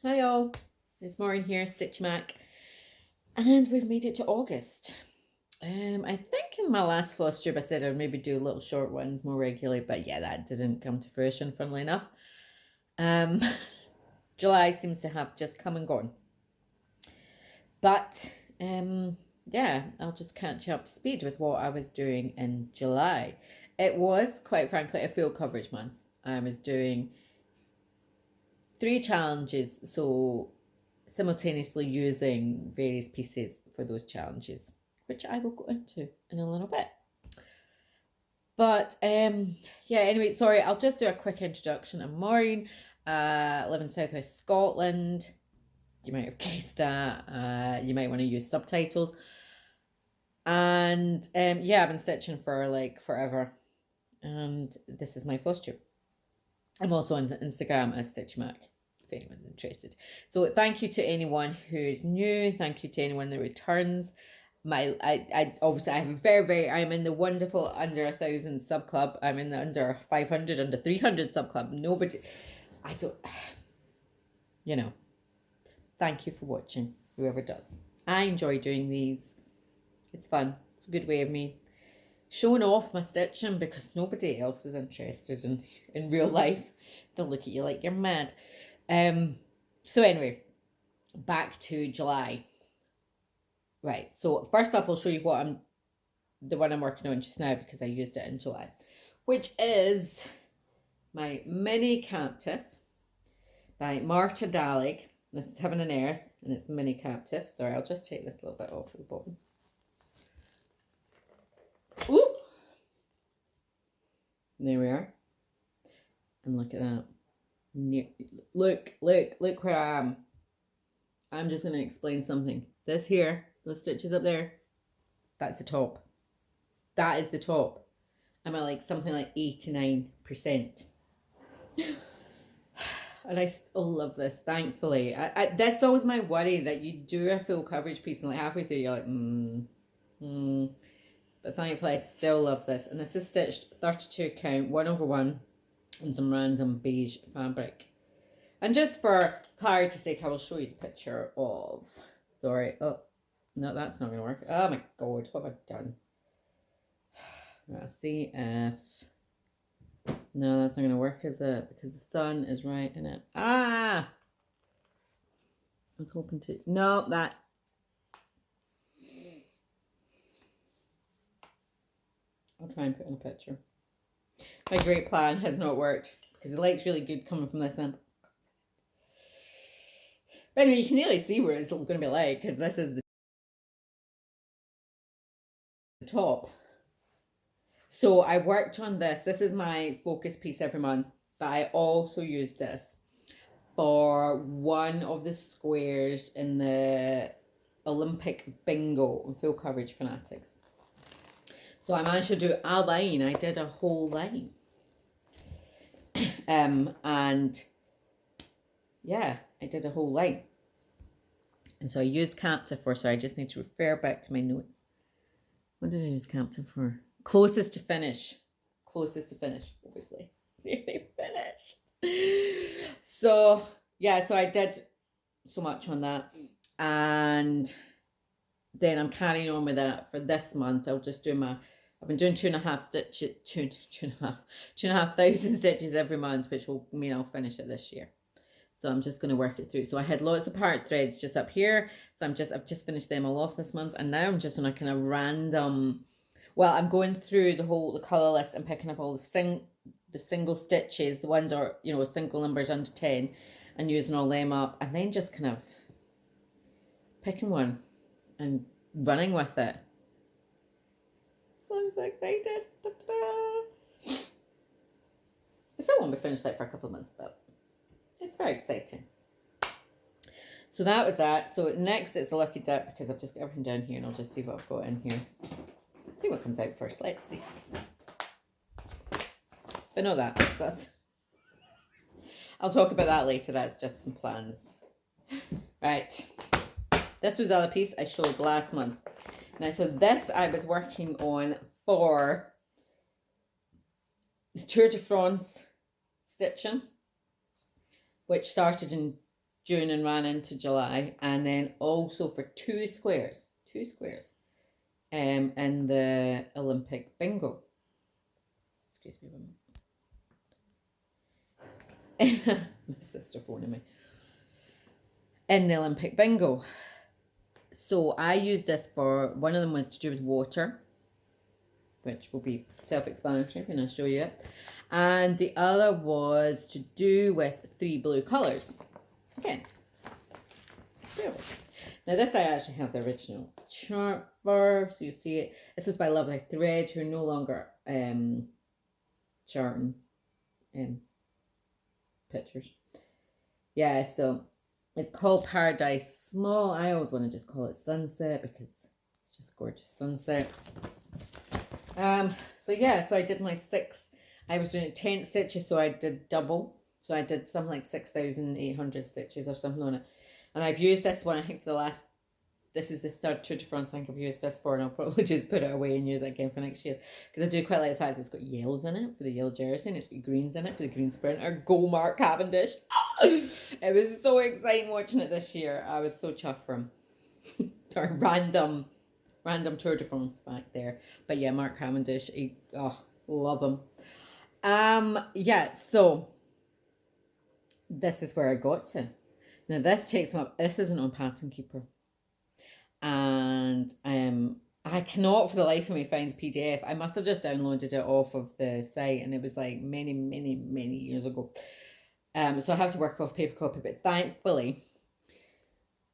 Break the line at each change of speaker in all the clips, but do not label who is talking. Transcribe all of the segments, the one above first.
Hi all, it's Maureen here, Stitchy Mac, and we've made it to August. I think in my last floss tube I said I'd maybe do little short ones more regularly, but yeah, that didn't come to fruition, funnily enough. Um, July seems to have just come and gone. But yeah, I'll just catch you up to speed with what I was doing in July. It was, quite frankly, a full coverage month. I was doing 3 challenges, so simultaneously using various pieces for those challenges, which I will go into in a little bit. But yeah, anyway, sorry, I'll just do a quick introduction. I'm Maureen, live in Southwest Scotland. You might have guessed that. You might want to use subtitles. And yeah, I've been stitching for like forever. And this is my floss tube. I'm also on Instagram as Stitch Mac, if anyone's interested. So thank you to anyone who's new. Thank you to anyone that returns. I obviously I have a I'm in the wonderful under 1,000 sub club. I'm in the under 500, under 300 sub club. Nobody, I don't, you know. Thank you for watching, whoever does. I enjoy doing these. It's fun. It's a good way of me showing off my stitching because nobody else is interested in real life. They'll look at you like you're mad. So anyway, back to July. Right, so first up I'll show you the one I'm working on just now because I used it in July, which is my mini captive by Marta Dahlig. This is Heaven and Earth and it's mini captive. Sorry, I'll just take this a little bit off the bottom. Ooh! There we are. And look at that. Look where I am. I'm just going to explain something. This here, those stitches up there, that's the top. That is the top. I'm at like something like 89%. And I still love this, thankfully. That's always my worry, that you do a full coverage piece and like halfway through you're like, But thankfully I still love this. And this is stitched 32 count, 1/1, and some random beige fabric. And just for clarity's sake, I will show you the picture of, sorry, oh, no, that's not going to work. Oh my God, what have I done? Let's see if, no, that's not going to work, is it? Because the sun is right in it. Ah! I was hoping to, no, that. I'll try and put in a picture. My great plan has not worked because the light's really good coming from this end. But anyway, you can nearly see where it's going to be like because this is the top. So I worked on this. This is my focus piece every month, but I also use this for one of the squares in the Olympic bingo on Full Coverage Fanatics. So I managed to do a line. I did a whole line. And yeah, I did a whole line. And so I used captive for, so I just need to refer back to my notes. What did I use captive for? Closest to finish, obviously. Nearly finished. So yeah, so I did so much on that. And then I'm carrying on with that for this month. I'll just do I've been doing 2.5 stitches, 2,500 stitches every month, which will mean I'll finish it this year. So I'm just going to work it through. So I had lots of part threads just up here. So I've just finished them all off this month. And now I'm just on a kind of random, well, I'm going through the colour list and picking up all the single stitches, the ones are, single numbers under 10, and using all them up, and then just kind of picking one and running with it. So I'm so excited. Da-da-da. I still won't be finished like for a couple of months, but it's very exciting. So that was that. So next it's a lucky dip because I've just got everything down here and I'll just see what I've got in here. See what comes out first. Let's see. But no, that's I'll talk about that later. That's just some plans. Right. This was the other piece I showed last month. Now, so this I was working on for the Tour de France stitching, which started in June and ran into July, and then also for two squares, in the Olympic bingo. Excuse me a moment. My sister phoning me. In the Olympic bingo. So I used this for, one of them was to do with water, which will be self-explanatory when I show you it. And the other was to do with 3 blue colours. Again, now this I actually have the original chart for, so you see it. This was by Lovely Thread, who are no longer charting pictures. Yeah, so it's called Paradise Small. I always want to just call it Sunset because it's just a gorgeous sunset. So yeah, so I did my 6. I was doing 10 stitches, so I did double. So I did something like 6,800 stitches or something on it. And I've used this one, I think, for the last, this is the 3rd Tour de France I think I've used this for, and I'll probably just put it away and use it again for next year. Because I do quite like the fact that it's got yellows in it for the yellow jersey, and it's got greens in it for the green sprinter. Go Mark Cavendish! It was so exciting watching it this year. I was so chuffed for him. Or random Tour de France back there. But yeah, Mark Cavendish, love him. Yeah, so this is where I got to. Now this takes me up, this isn't on Pattern Keeper. And I cannot for the life of me find the PDF. I must have just downloaded it off of the site, and it was like many years ago. So I have to work off paper copy, but thankfully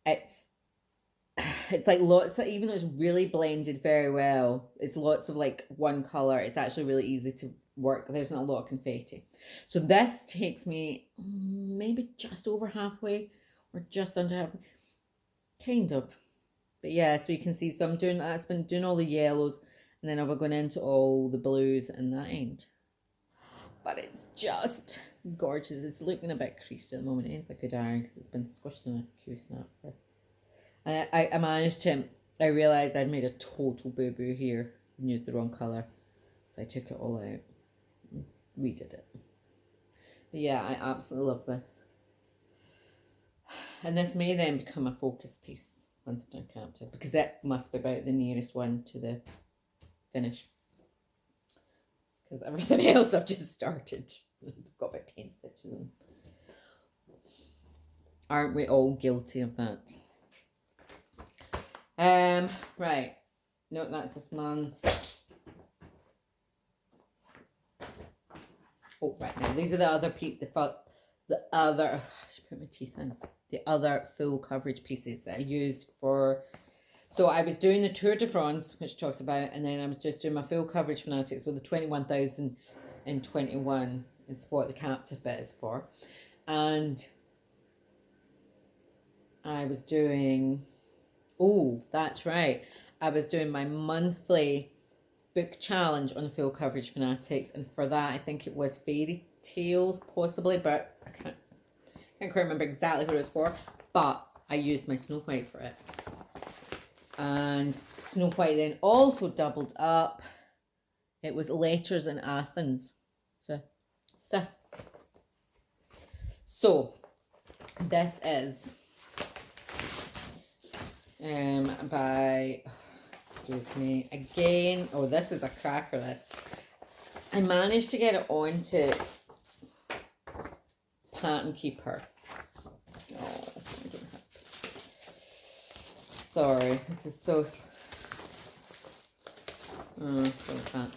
it's like lots of, even though it's really blended very well, it's lots of like one colour, it's actually really easy to work. There's not a lot of confetti. So this takes me maybe just over halfway or just under halfway, kind of. But yeah, so you can see, so I'm doing, that's been doing all the yellows, and then I'll be going into all the blues in that end. But it's just gorgeous. It's looking a bit creased at the moment, if I could iron, because it's been squished in a Q-snap for. And I managed to, I realised I'd made a total boo-boo here and used the wrong colour. So I took it all out and redid it. But yeah, I absolutely love this. And this may then become a focus piece once I've done captive, because it must be about the nearest one to the finish. Because everything else I've just started. I've got about 10 stitches in. Aren't we all guilty of that? Right. No, that's this month. Oh, right now these are the other I should put my teeth in. The other full coverage pieces that I used for. So I was doing the Tour de France, which I talked about, and then I was just doing my full coverage fanatics with the 21,021. It's what the captive bit is for, and I was doing. Oh, that's right. I was doing my monthly book challenge on the full coverage fanatics, and for that I think it was fairy tales possibly, but I can't quite remember exactly what it was for. But I used my Snow White for it, and Snow White then also doubled up. It was Letters in Athens. So this is by, excuse me, again, oh, this is a cracker list. I managed to get it onto Pattern Keeper. Oh, I don't have. Sorry, this is so.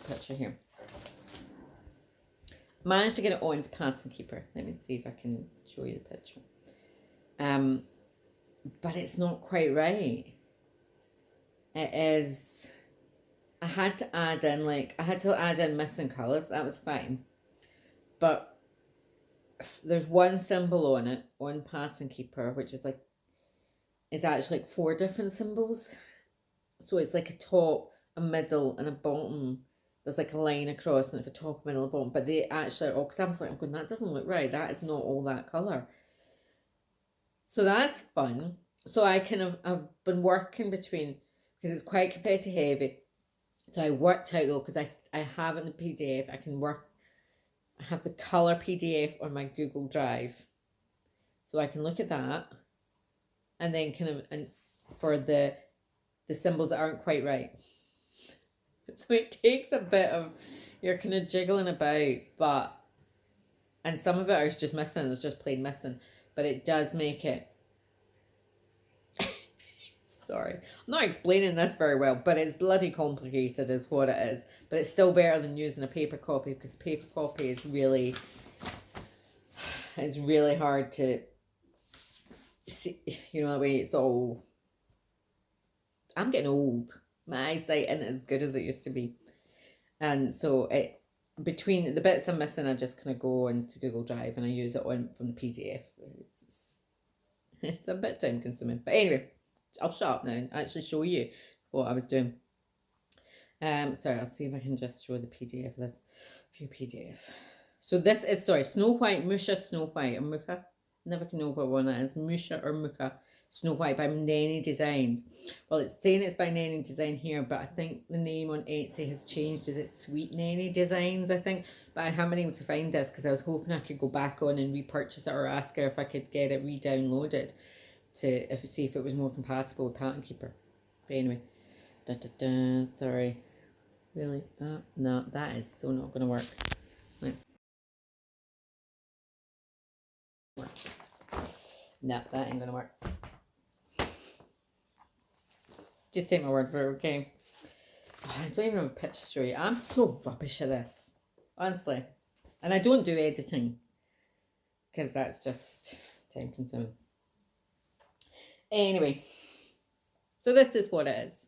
Picture here. Managed to get it onto Pattern Keeper. Let me see if I can show you the picture. But it's not quite right. It is. I had to add in missing colours. That was fine. But there's one symbol on it, on Pattern Keeper, which is like, it's actually like 4 different symbols. So it's like a top, a middle, and a bottom. There's like a line across, and it's a top, middle, and bottom. But they actually are all, because I was like, I'm going, that doesn't look right. That is not all that colour. So that's fun. So I've been working between, because it's quite confetti heavy. So I worked out though, because I have it in the PDF, I have the colour PDF on my Google Drive. So I can look at that, and then kind of, and for the symbols that aren't quite right. So it takes a bit of, you're kind of jiggling about, but, and some of it is just missing, it's just plain missing, but it does make it, sorry, I'm not explaining this very well, but it's bloody complicated is what it is, but it's still better than using a paper copy, because paper copy is really, it's really hard to see, you know, the way it's all, I'm getting old, my eyesight isn't as good as it used to be, and so it, between the bits I'm missing, I just kind of go into Google Drive and I use it on from the PDF. It's a bit time consuming, but anyway, I'll shut up now and actually show you what I was doing. Sorry, I'll see if I can just show the PDF of this. View PDF. So this is, sorry, Snow White, Mucha, Snow White, or Mucha. Never can know what one that is, Mucha or Mucha Snow White by Neni Designs. Well, it's saying it's by Neni Design here, but I think the name on Etsy has changed. Is it Sweet Neni Designs, I think? But I haven't been able to find this because I was hoping I could go back on and repurchase it, or ask her if I could get it re-downloaded to see if it was more compatible with Pattern Keeper. But anyway, sorry. Really? No, that is so not going to work. Let's work. No, that ain't going to work. Just take my word for it, okay? Oh, I don't even have a picture straight. I'm so rubbish at this, honestly. And I don't do editing, because that's just time consuming. Anyway, so this is what it is.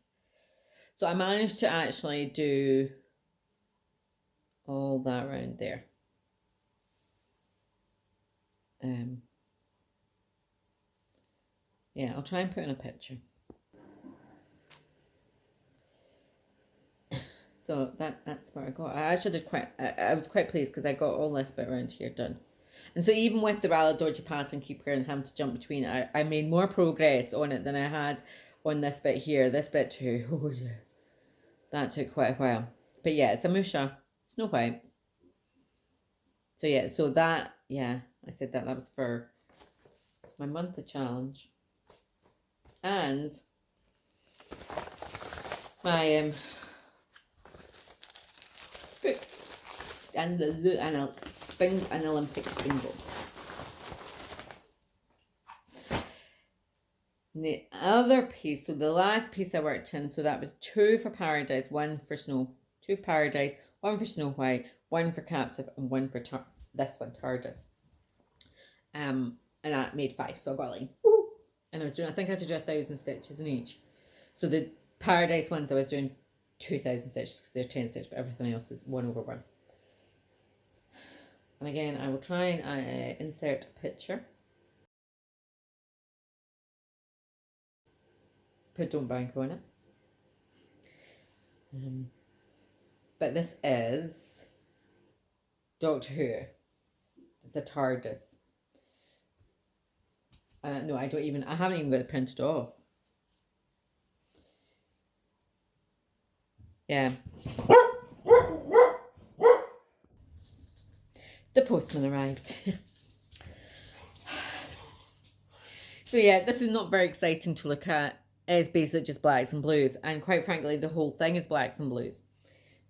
So I managed to actually do all that around there. Yeah, I'll try and put in a picture. So that's what I got. I actually did quite, I was quite pleased because I got all this bit around here done. And so even with the rather dodgy Pattern Keeper and having to jump between it, I made more progress on it than I had on this bit here. This bit too, oh yeah, that took quite a while. But yeah, it's a Mucha Snow White. So yeah, so that, yeah, I said that was for my monthly challenge. And my book and an Olympic bingo. And the other piece, so the last piece I worked in, so that was 2 for Paradise, 1 for Snow, 2 for Paradise, 1 for Snow White, 1 for Captive, and 1 for this one, Tardis. And that made 5, so I got like, woo! And I was doing, I think I had to do 1,000 stitches in each. So the Paradise ones I was doing 2,000 stitches because they're 10 stitches, but everything else is 1/1. And again, I will try and insert a picture. But don't bank on it. But this is Doctor Who. It's a TARDIS. No, I haven't even got it printed off. Yeah. The postman arrived. So yeah, this is not very exciting to look at. It's basically just blacks and blues, and quite frankly, the whole thing is blacks and blues.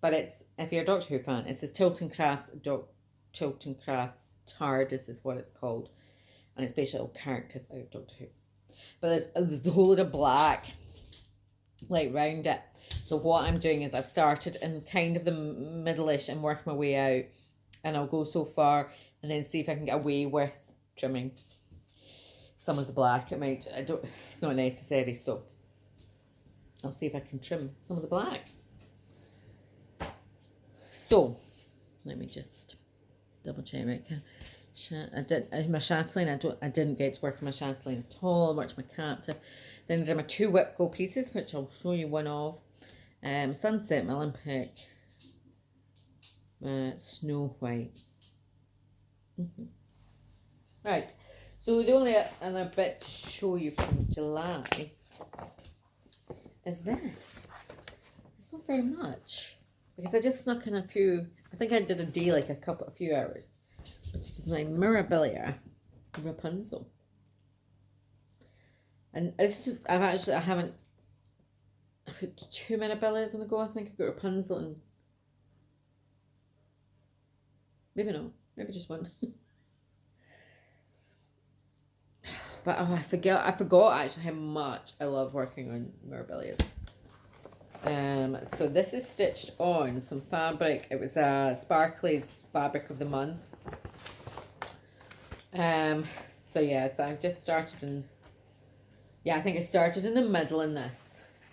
But it's, if you're a Doctor Who fan, it's this Tilton Crafts TARDIS is what it's called, and it's basically all characters out of Doctor Who. But there's a whole lot of black, like round it. So what I'm doing is I've started in kind of the middle-ish and working my way out, and I'll go so far and then see if I can get away with trimming some of the black. It's not necessary, so I'll see if I can trim some of the black. So let me just double check. Right, my chatelaine, I didn't get to work on my chatelaine at all. I worked my captive. Then I did my 2 whip go pieces, which I'll show you one of. Sunset, my Olympic, Snow White. Right, so the only other bit to show you from July is this. It's not very much, because I just snuck in a few, I think I did a day like a few hours. But it's my Mirabilia Rapunzel. And I haven't, I've got 2 Mirabilias on the go. I think I've got Rapunzel and maybe not, maybe just one. But oh, I forgot actually how much I love working on Mirabilias. So this is stitched on some fabric. It was Sparkly's fabric of the month. So yeah, so I've just started in. Yeah, I think I started in the middle in this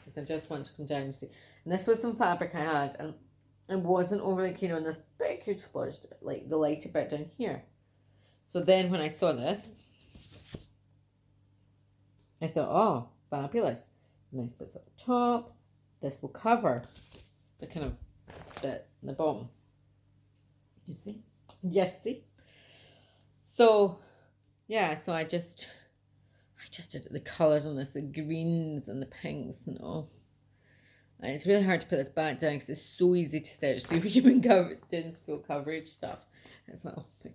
because I just want to come down and see. And this was some fabric I had, and I wasn't overly keen on this big huge splodge, like the lighter bit down here. So then when I saw this, I thought, oh, fabulous. Nice bits at the top. This will cover the kind of bit in the bottom. You see? Yes, see? So, yeah, so I just did the colours on this, the greens and the pinks and all. And it's really hard to put this back down because it's so easy to stitch. So you've been students full coverage stuff. It's not, oh my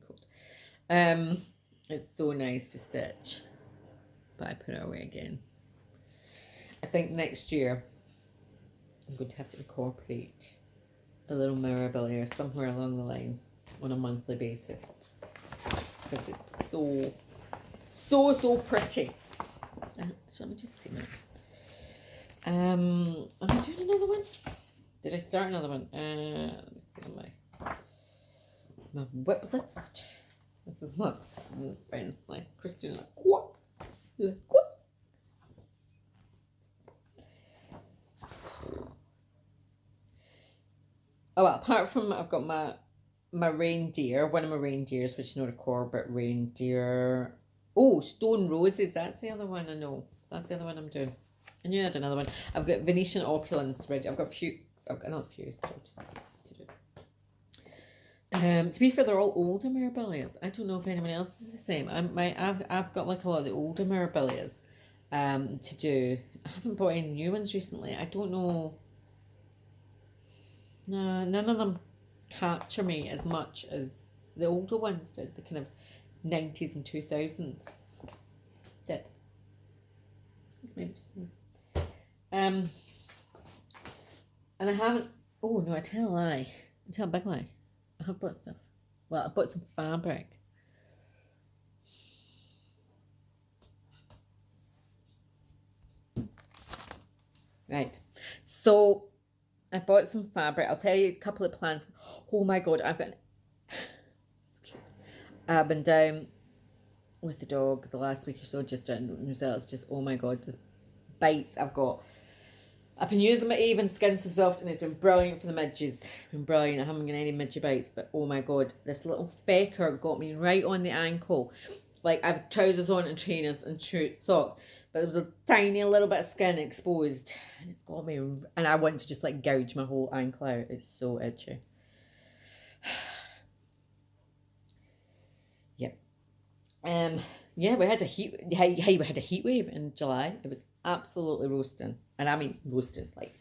god. It's so nice to stitch. But I put it away again. I think next year I'm going to have to incorporate the little Mirabilia somewhere along the line on a monthly basis. Because it's so pretty. So let me just see that. Am I doing another one? Did I start another one? Let me see on my whip list. This is my friend, like Christina. What? Oh, well, apart from I've got my reindeer, one of my reindeers, which is not a Corbett reindeer. Oh, Stone Roses, that's the other one I know. That's the other one I'm doing. I knew I had another one. I've got Venetian Opulence ready. I've got a few, not a few to do. To be fair, they're all older Mirabilias. I don't know if anyone else is the same. I've got like a lot of the older Mirabilias to do. I haven't bought any new ones recently. I don't know. No, none of them capture me as much as the older ones did. The kind of 90s and 2000s did. It's maybe just me. And I haven't. Oh no! I tell a lie. I tell a big lie. I have bought stuff. Well, I bought some fabric. Right. So I bought some fabric. I'll tell you a couple of plans. Oh my god! I've been down with the dog the last week or so. Just down results. Just oh my god! Just bites I've been using my Even Skin So Soft and it's been brilliant for the midges. It's been brilliant. I haven't got any midge bites, but oh my god, this little fecker got me right on the ankle. Like I have trousers on and trainers and socks, but there was a tiny little bit of skin exposed and it's got me, and I want to just like gouge my whole ankle out. It's so itchy. Yep. Yeah, we had a heat wave in July. It was absolutely roasting, and I mean roasting like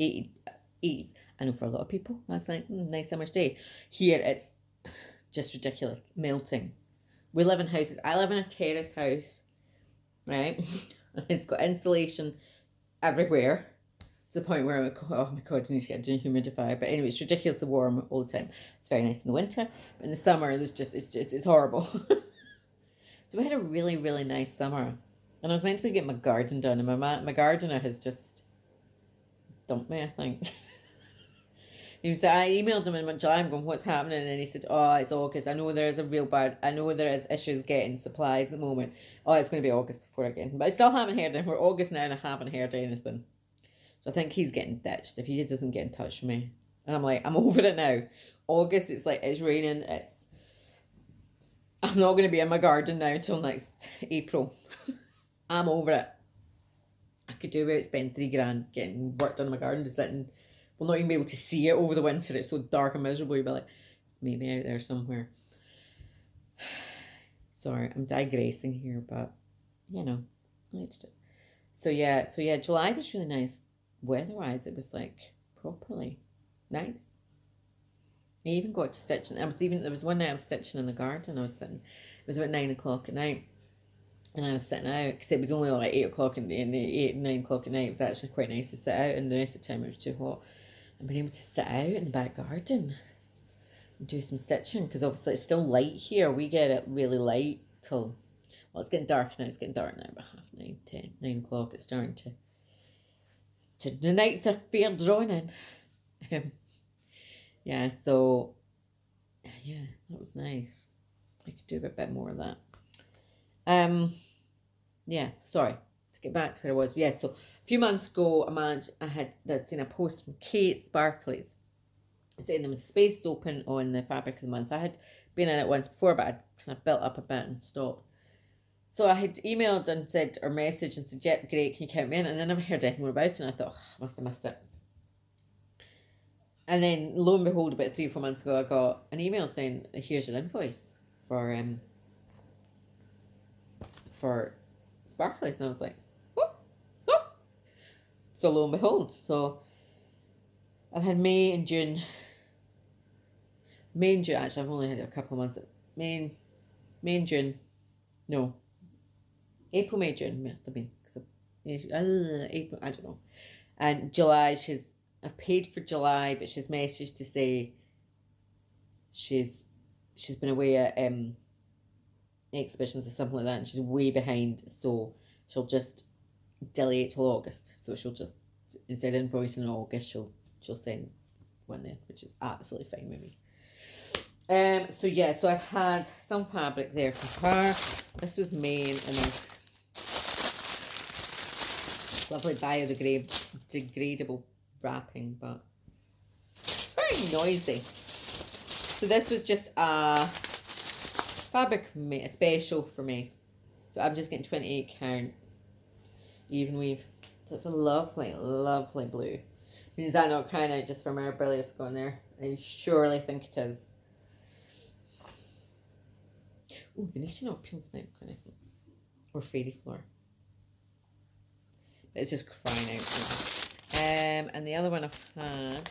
80s. I know for a lot of people that's like nice summer's day. Here it's just ridiculous, melting. We live in houses. I live in a terrace house, right? It's got insulation everywhere. To the point where I'm like, oh my god, I need to get a dehumidifier. But anyway, it's ridiculously warm all the time. It's very nice in the winter, but in the summer it's horrible. So we had a really, really nice summer. And I was meant to be getting my garden done, and my gardener has just dumped me, I think. I emailed him in July, I'm going, what's happening? And he said, oh, it's August. I know there is issues getting supplies at the moment. Oh, it's going to be August before again. But I still haven't heard anything. We're August now and I haven't heard anything. So I think he's getting ditched if he doesn't get in touch with me. And I'm like, I'm over it now. August, it's like, it's raining. I'm not going to be in my garden now until next April. I'm over it. I could do without spending $3,000 getting work done in my garden, just sitting. We'll not even be able to see it over the winter. It's so dark and miserable. You'll be like, meet me out there somewhere. Sorry, I'm digressing here, but you know, I liked it. So yeah, July was really nice weather-wise. It was like properly nice. I even got to stitching. There was one night I was stitching in the garden. I was sitting. It was about 9 o'clock at night. And I was sitting out because it was only like 8 o'clock in the 8, 9 o'clock at night. It was actually quite nice to sit out, and the rest of the time it was too hot. And being able to sit out in the back garden and do some stitching, because obviously it's still light here. We get it really light till, well, it's getting dark now. It's getting dark now, about 9:30, 10, 9 o'clock. It's starting to the nights are fair drawn in. Yeah, so yeah, that was nice. I could do a bit more of that. Yeah, sorry, to get back to where I was. Yeah, so a few months ago, I'd seen a post from Kate Sparklies saying there was a space open on the Fabric of the Month. I had been in it once before, but I'd kind of built up a bit and stopped. So I had emailed and said, or messaged and said, yep, great, can you count me in? And I never heard anything more about it, and I thought, I must have missed it. And then, lo and behold, about 3 or 4 months ago, I got an email saying, here's your invoice for Sparklies. And I was like, what? Oh. So lo and behold, so I've had May and June, actually, I've only had a couple of months. May and June, no, April, May, June, must have been, April, I don't know. And July, I've paid for July, but she's messaged to say she's been away at exhibitions or something like that, and she's way behind, so she'll just delay it till August. So she'll just, instead of invoicing in August, she'll send one there, which is absolutely fine with me. So yeah, so I've had some fabric there from her. This was Maine, and then lovely biodegradable wrapping, but very noisy. So this was just a fabric for me, a special for me. So I'm just getting 28 count even weave. So it's a lovely, lovely blue. Is that not crying out just for Mirabilia to go in there? I surely think it is. Oh, Venetian opulence might be quite nice. Or fairy floor. But it's just crying out. And the other one I've had,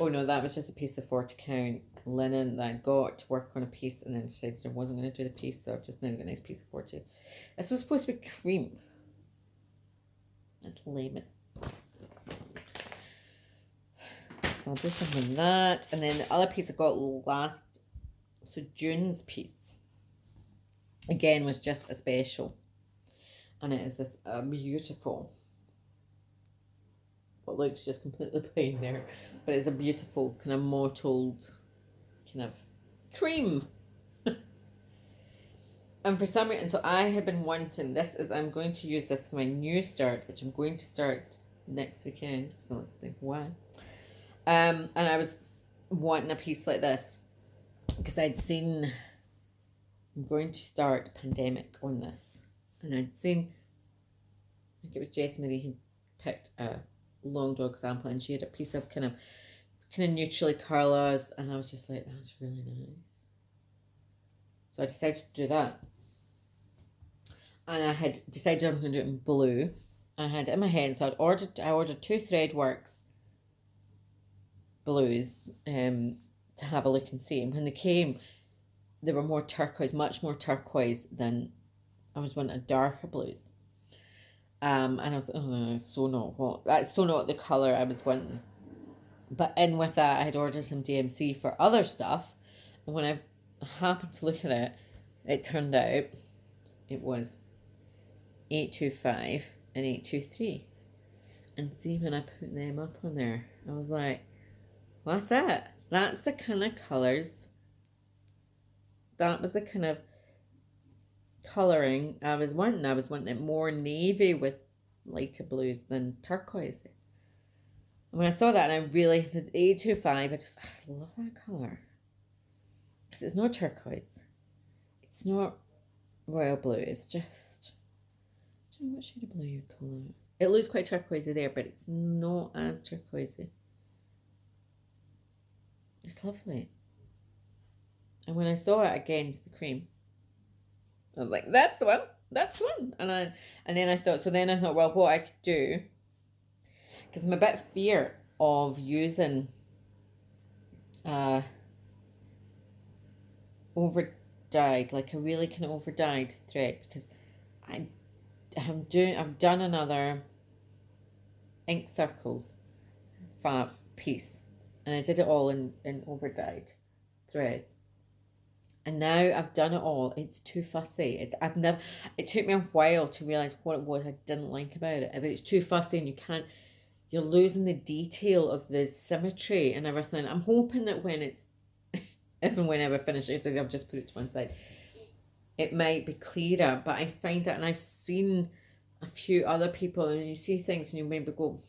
oh no, that was just a piece of 40 count linen that I got to work on a piece, and then decided I wasn't going to do the piece, so I've just now got a nice piece of 40. This was supposed to be cream. That's lame. So I'll do something like that. And then the other piece I got last, so June's piece, again, was just a special. And it is this beautiful, what looks just completely plain there, but it's a beautiful kind of mottled kind of cream. And for some reason, so I had been wanting, I'm going to use this for my new start, which I'm going to start next weekend, so let's think why. And I was wanting a piece like this, because I'd seen, I'm going to start Pandemic on this, and I'd seen, I think it was Jess Marie who picked a long dog sample, and she had a piece of kind of neutrally colours, and I was just like, that's really nice. So I decided to do that. And I had decided I'm going to do it in blue. I had it in my head, so I ordered 2 Threadworks blues to have a look and see. And when they came, they were more turquoise, much more turquoise than I was wanting darker blues. And I was like, oh, so not what, that's so not the colour I was wanting. But in with that, I had ordered some DMC for other stuff. And when I happened to look at it, it turned out it was 825 and 823. And see, when I put them up on there, I was like, what's that? That's the kind of colours. That was the kind of colouring I was wanting. I was wanting it more navy with lighter blues than turquoise. And when I saw that, and I really, the 825, I love that colour. Because it's not turquoise. It's not royal blue. It's just, I don't know what shade of blue you'd call it. It looks quite turquoisey there, but it's not as turquoisey. It's lovely. And when I saw it against the cream, I was like, that's the one. That's the one. And then I thought, well, what I could do, because I'm a bit fear of using over dyed, like a really kind of over dyed thread, because I've done another ink circles fab piece, and I did it all in over dyed threads. And now I've done it all. It's too fussy. It took me a while to realise what it was I didn't like about it. But it's too fussy, and you're losing the detail of the symmetry and everything. I'm hoping that when it's, if and whenever I finish it, so I've just put it to one side, it might be clearer. But I find that, and I've seen a few other people, and you see things and you maybe go,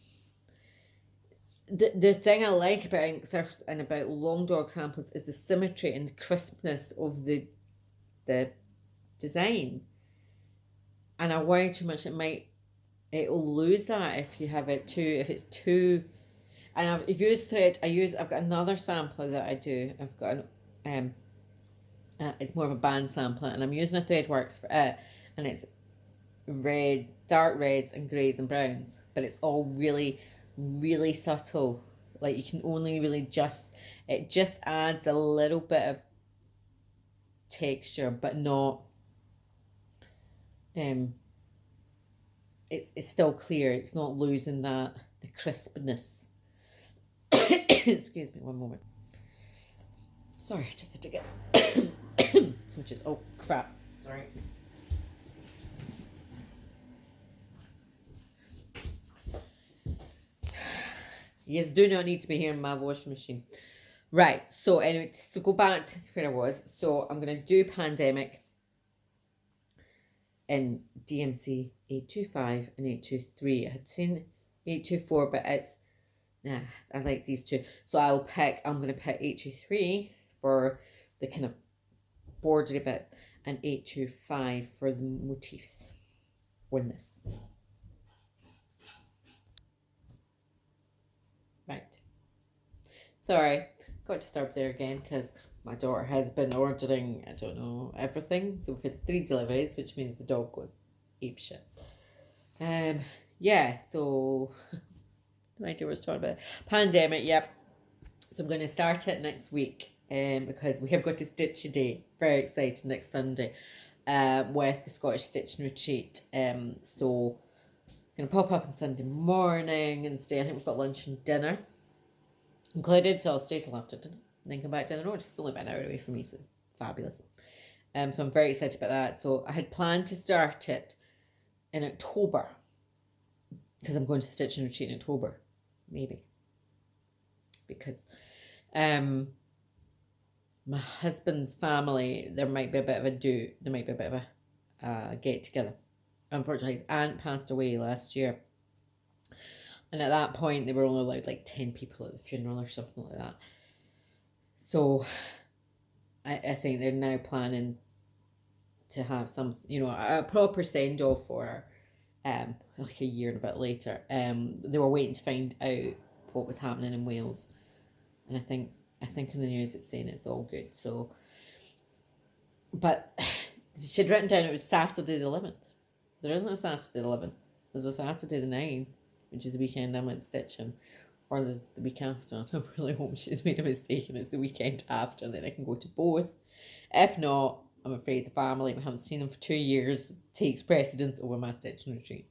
the thing I like about ink circles and about long dog samples is the symmetry and the crispness of the design. And I worry too much it'll lose that if it's too. And I've used thread. I've got another sampler that I do. I've got it's more of a band sampler, and I'm using a ThreadWorks for it, and it's dark reds and greys and browns, but it's all really, really subtle. Like you can only really it just adds a little bit of texture, but not it's still clear. It's not losing the crispness. Excuse me, one moment. Sorry, just had to get switches. Oh crap! Sorry. You do not need to be hearing my washing machine. Right, so anyway, to go back to where I was. So I'm going to do Pandemic in DMC 825 and 823. I had seen 824, but I like these two. So I'm going to pick 823 for the kind of bordery bits and 825 for the motifs on this. Right. Sorry, got disturbed there again because my daughter has been ordering, I don't know, everything. So we've had 3 deliveries, which means the dog goes apeshit. Yeah, so no idea what I was talking about. Pandemic, yep. So I'm going to start it next week because we have got a stitch a day. Very excited next Sunday with the Scottish Stitching Retreat. So I'm going to pop up on Sunday morning and stay. I think we've got lunch and dinner included, so I'll stay till after dinner and then come back down the road. It's only about an hour away from me, so it's fabulous. So I'm very excited about that. So I had planned to start it in October because I'm going to Stitching Retreat in October, maybe, because my husband's family, there might be a bit of a get together. Unfortunately, his aunt passed away last year. And at that point, they were only allowed like 10 people at the funeral or something like that. So I think they're now planning to have some, a proper send-off for her, like a year and a bit later. They were waiting to find out what was happening in Wales. And I think in the news it's saying it's all good. So, but she'd written down it was Saturday the 11th. There isn't a Saturday the 11th. There's a Saturday the 9th, which is the weekend I went stitching. Or there's the week after. I really hope she's made a mistake and it's the weekend after, and then I can go to both. If not, I'm afraid the family, we haven't seen them for 2 years, takes precedence over my stitching retreat.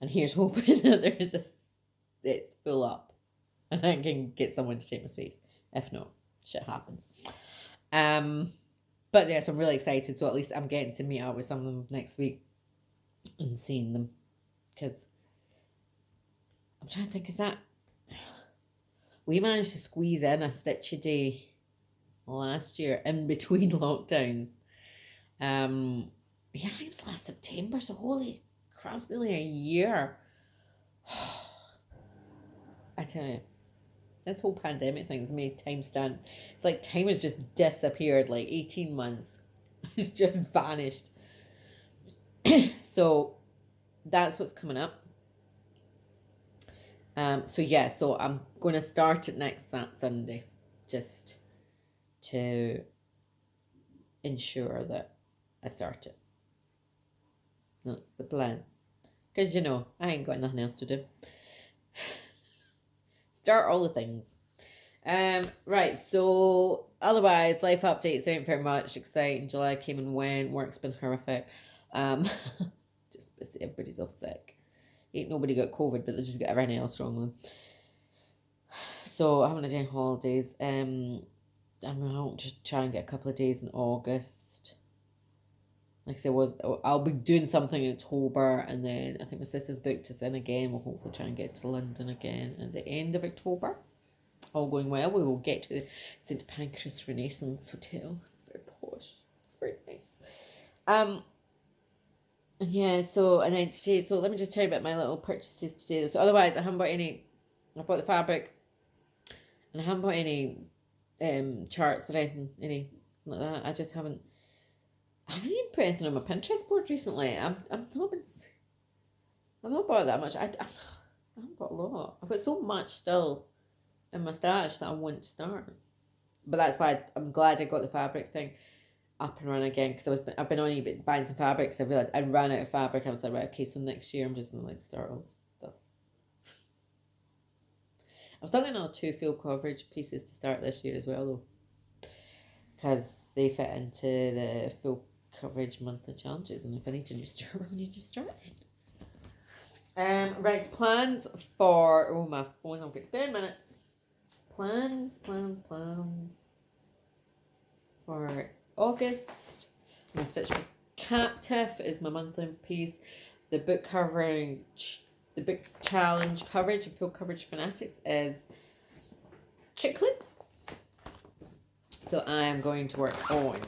And here's hoping that it's full up and I can get someone to take my space. If not, shit happens. But yes, I'm really excited. So at least I'm getting to meet up with some of them next week and seeing them. Because I'm trying to think, we managed to squeeze in a stitch a day last year in between lockdowns. Yeah, I think it was last September, so holy crap, it's nearly a year. I tell you, this whole pandemic thing has made time stand. It's like time has just disappeared, like 18 months. It's just vanished. So that's what's coming up. So I'm going to start it next Sunday, just to ensure that I start it. That's the plan. Because, I ain't got nothing else to do. Start all the things. Right, so otherwise, life updates ain't very much exciting. July came and went, work's been horrific. Just busy, everybody's off sick. Ain't nobody got COVID, but they just got everything else wrong with them. So I haven't had any holidays. I'll just try and get a couple of days in August. Like I said, I'll be doing something in October, and then I think my sister's booked us in again. We'll hopefully try and get to London again at the end of October. All going well, we will get to the St Pancras Renaissance Hotel. It's very posh. It's very nice. And yeah, and then today, so let me just tell you about my little purchases today. So otherwise, I haven't bought any. I bought the fabric, and I haven't bought any charts or anything like that. I just haven't. I haven't even put anything on my Pinterest board recently. I've not bought that much. I haven't bought a lot. I've got so much still in my stash that I want to start. But that's why I'm glad I got the fabric thing up and running again, because I've been on eBay buying some fabric because I realised I ran out of fabric. I was like, right, okay, so next year I'm just going to start all this stuff. I was still getting another 2 full coverage pieces to start this year as well, though, because they fit into the full coverage monthly challenges, and if I need to just start, I need to start it. Right, plans for my phone. I'll get 10 minutes. Plans for August. My Stitch My Captive is my monthly piece. The book challenge coverage, full coverage fanatics, is Chicklet. So I am going to work on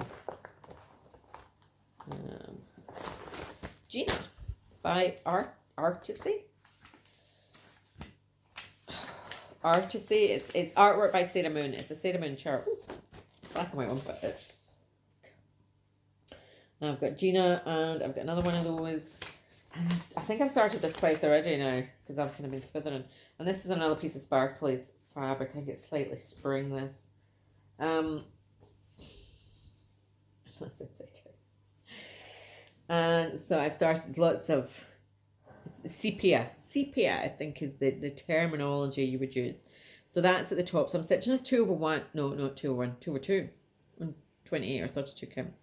Gina by Artisy. Artisy, it's artwork by Sarah Moon. It's a Sarah Moon chart. It's black and white one, but it's... Now I've got Gina, and I've got another one of those. I think I've started this twice already now, because I've kind of been swithering. And this is another piece of sparkly fabric. I think it's slightly springless. That's exciting. And so I've started lots of sepia. Sepia, I think, is the terminology you would use. So that's at the top. So I'm stitching this 2/1. No, not 2/1. 2/2. 28 or 32 count.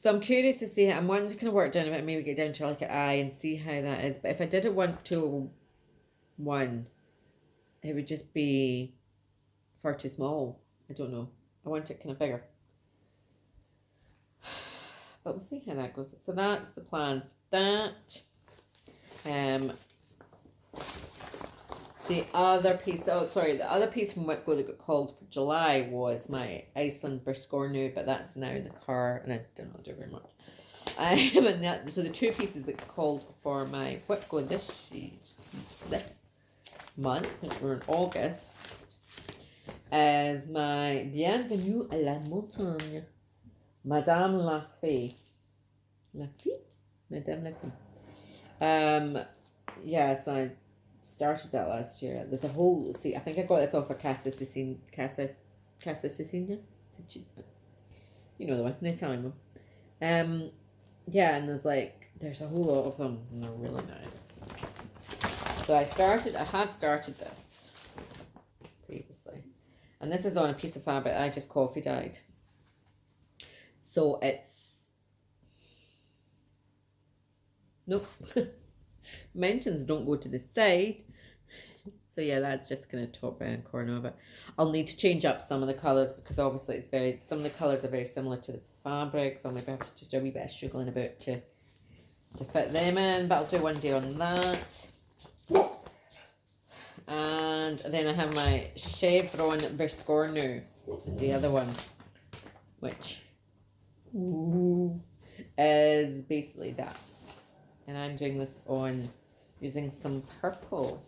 So I'm curious to see. I'm wanting to kind of work down a bit and maybe get down to like an eye and see how that is. But if I did it 2/1, it would just be far too small. I don't know. I want it kind of bigger. But we'll see how that goes. So that's the plan. That. The other piece, the other piece from Whitgo that got called for July was my Iceland Briscornu, but that's now in the car, and I don't know, do very much. So the 2 pieces that called for my Whitgo this month, which were in August, is my Bienvenue à la Montagne, Madame la Fée. Madame la Fée. Yeah, so I started that last year. There's a whole, I think I got this off of Casa Cecilia. You know the one, the Italian one. Yeah, and there's a whole lot of them, and they're really nice. So I have started this previously. And this is on a piece of fabric I just coffee dyed. So it's, nope. Mountains don't go to the side. So yeah, that's just kind of top right corner of it. I'll need to change up some of the colours, because obviously some of the colours are very similar to the fabric, so I might have to just do a wee bit of struggling about to fit them in, but I'll do one day on that. And then I have my Chevron Briscornu is the other one, which is basically that. And I'm doing this on using some purple.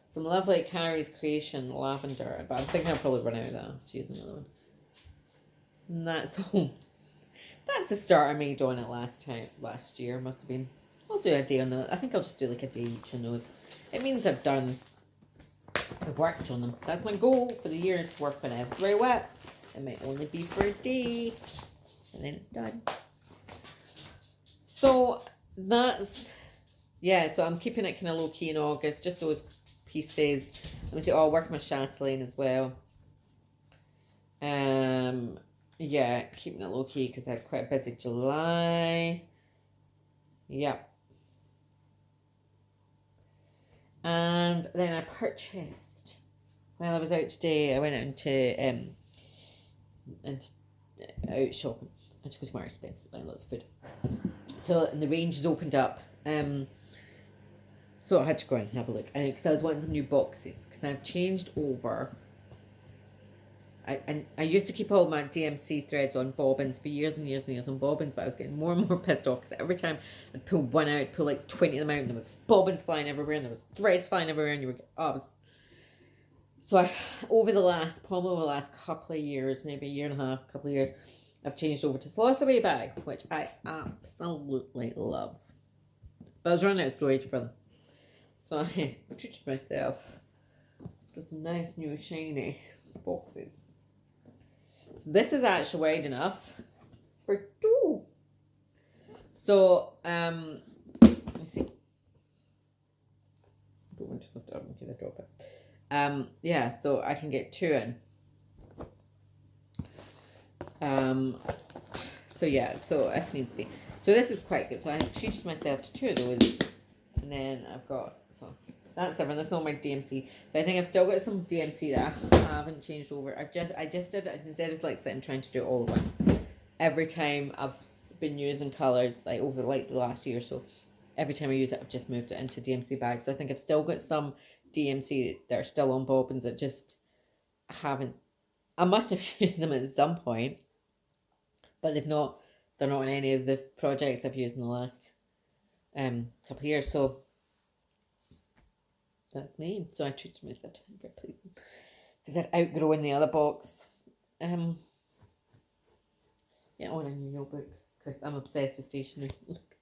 Some lovely Carrie's Creation lavender. But I'm thinking I'll probably run out of that to use another one. And that's all. That's the start I made on it last year. Must have been. I'll do a day on that. I think I'll just do like a day each on those. It means I've worked on them. That's my goal for the year, is to work on every whip. It might only be for a day. And then it's done. So that's, yeah, so I'm keeping it kind of low key in August, just those pieces. Let me see. Oh, working with chatelaine as well. Yeah, keeping it low key because I had quite a busy July. Yep. And then I purchased, while I was out today, I went into out shopping. I had to go to Marks Spencer's to buy lots of food. So and the range has opened up. So I had to go and have a look. And because I was wanting some new boxes, because I've changed over. I used to keep all my DMC threads on bobbins for years and years and years on bobbins, but I was getting more and more pissed off because every time I'd pull one out, I'd pull like 20 of them out, and there was bobbins flying everywhere, and there was threads flying everywhere, and you were, so over the last couple of years, maybe a year and a half, couple of years, I've changed over to floss away bags, which I absolutely love. But I was running out of storage for them. So I treated myself to some nice new shiny boxes. This is actually wide enough for 2. So, let me see. I don't want to lift it up in case I drop it. Yeah, so I can get 2 in. So yeah, so if needs be. So this is quite good. So I treated myself to 2 of those. And then I've got, so that's everything. That's all my DMC. So I think I've still got some DMC that I haven't changed over. I just did it instead of like sitting trying to do it all at once. Every time I've been using colours, like over like the last year or so, every time I use it, I've just moved it into DMC bags. So I think I've still got some DMC that are still on bobbins that just haven't. I must have used them at some point, but they're not in any of the projects I've used in the last couple of years. So that's me. So I treated myself to them, very pleasing, because I'd outgrown the other box. Yeah, on a new notebook, because I'm obsessed with stationery. Look,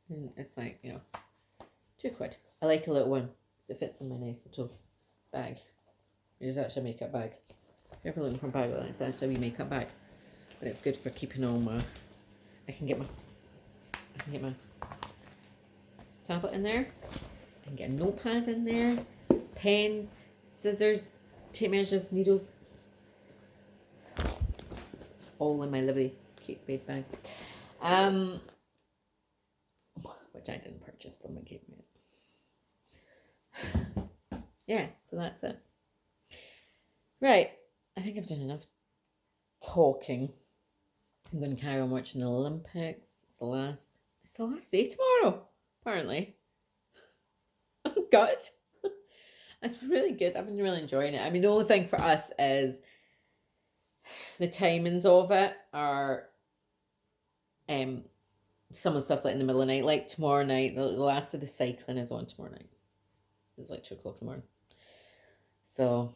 and it's like, you know, £2. I like a little one. It fits in my nice little bag. It is actually a makeup bag. If you're ever looking for a bag like that, it's actually a wee makeup bag, but it's good for keeping all my. I can get my tablet in there. I can get a notepad in there, pens, scissors, tape measures, needles, all in my lovely Kate Spade bag. Which I didn't purchase, someone gave me it. Yeah, so that's it. Right, I think I've done enough talking. I'm going to carry on watching the Olympics. It's the last day tomorrow, apparently. Oh, God. It's really good. I've been really enjoying it. I mean, the only thing for us is the timings of it are some of the stuff's like in the middle of the night. Like tomorrow night, the last of the cycling is on tomorrow night. It's like 2 o'clock in the morning. So,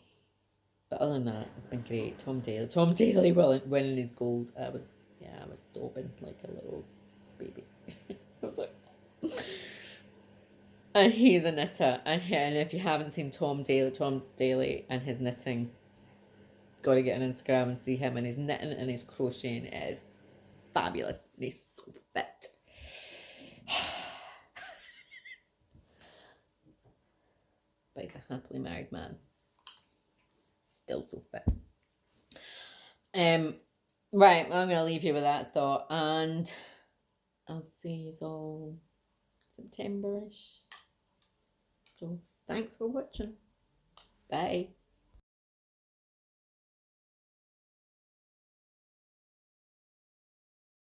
but other than that, it's been great. Tom Daley winning his gold. I was sobbing like a little baby. I was like, and he's a knitter. And if you haven't seen Tom Daley and his knitting, got to get on Instagram and see him and his knitting and his crocheting. It is fabulous. He's so fit. But he's a happily married man. Still so fit. Right, well, I'm going to leave you with that thought, and I'll see you all September-ish. So, thanks for watching. Bye.